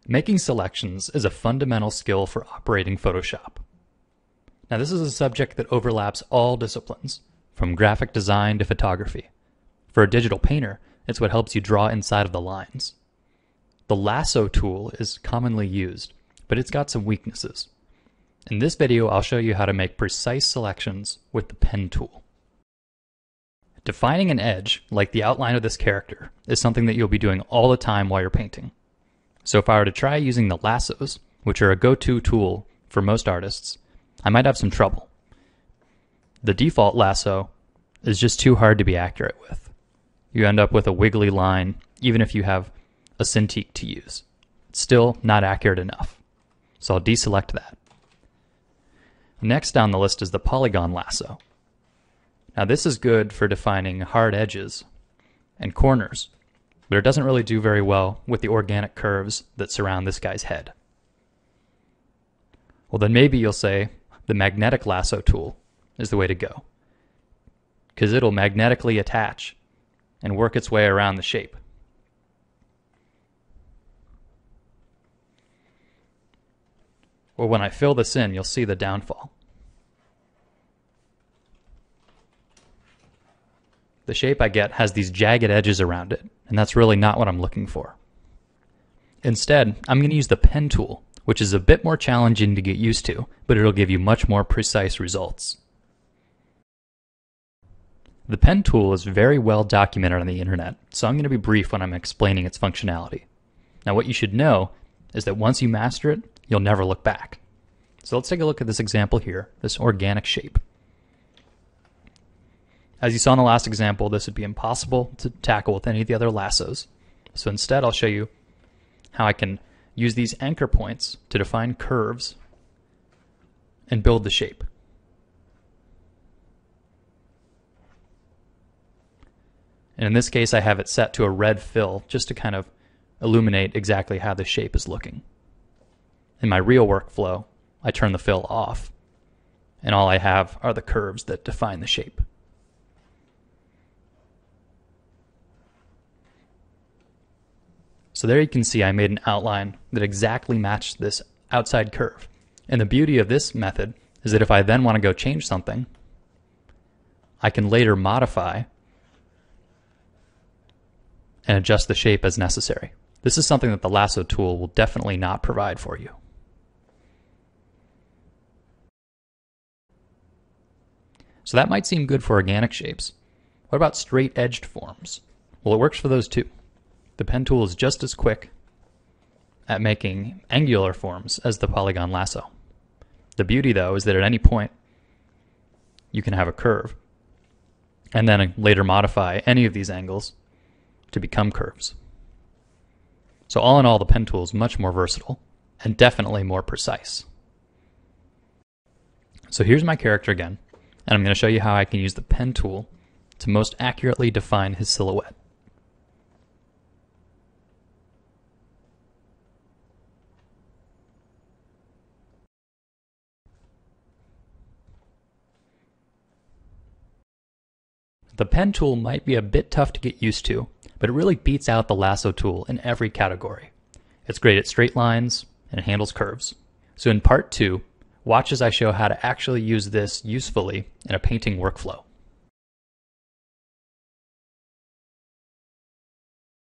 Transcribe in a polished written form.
Making selections is a fundamental skill for operating Photoshop. Now, this is a subject that overlaps all disciplines, from graphic design to photography. For a digital painter, it's what helps you draw inside of the lines. The lasso tool is commonly used, but it's got some weaknesses. In this video, I'll show you how to make precise selections with the pen tool. Defining an edge, like the outline of this character, is something that you'll be doing all the time while you're painting. So if I were to try using the lassos, which are a go-to tool for most artists, I might have some trouble. The default lasso is just too hard to be accurate with. You end up with a wiggly line, even if you have a Cintiq to use. It's still not accurate enough. So I'll deselect that. Next down the list is the polygon lasso. Now this is good for defining hard edges and corners, but it doesn't really do very well with the organic curves that surround this guy's head. Well, then maybe you'll say the magnetic lasso tool is the way to go, because it'll magnetically attach and work its way around the shape. Well, when I fill this in, you'll see the downfall. The shape I get has these jagged edges around it, and that's really not what I'm looking for. Instead, I'm going to use the pen tool, which is a bit more challenging to get used to, but it'll give you much more precise results. The pen tool is very well documented on the internet, so I'm going to be brief when I'm explaining its functionality. Now, what you should know is that once you master it, you'll never look back. So let's take a look at this example here, this organic shape. As you saw in the last example, this would be impossible to tackle with any of the other lassos. So instead, I'll show you how I can use these anchor points to define curves and build the shape. And in this case, I have it set to a red fill just to kind of illuminate exactly how the shape is looking. In my real workflow, I turn the fill off, and all I have are the curves that define the shape. So there you can see I made an outline that exactly matched this outside curve. And the beauty of this method is that if I then want to go change something, I can later modify and adjust the shape as necessary. This is something that the lasso tool will definitely not provide for you. So that might seem good for organic shapes. What about straight-edged forms? Well, it works for those too. The pen tool is just as quick at making angular forms as the polygon lasso. The beauty, though, is that at any point you can have a curve and then later modify any of these angles to become curves. So all in all, the pen tool is much more versatile and definitely more precise. So here's my character again, and I'm going to show you how I can use the pen tool to most accurately define his silhouette. The pen tool might be a bit tough to get used to, but it really beats out the lasso tool in every category. It's great at straight lines, and it handles curves. So in part 2, watch as I show how to actually use this usefully in a painting workflow.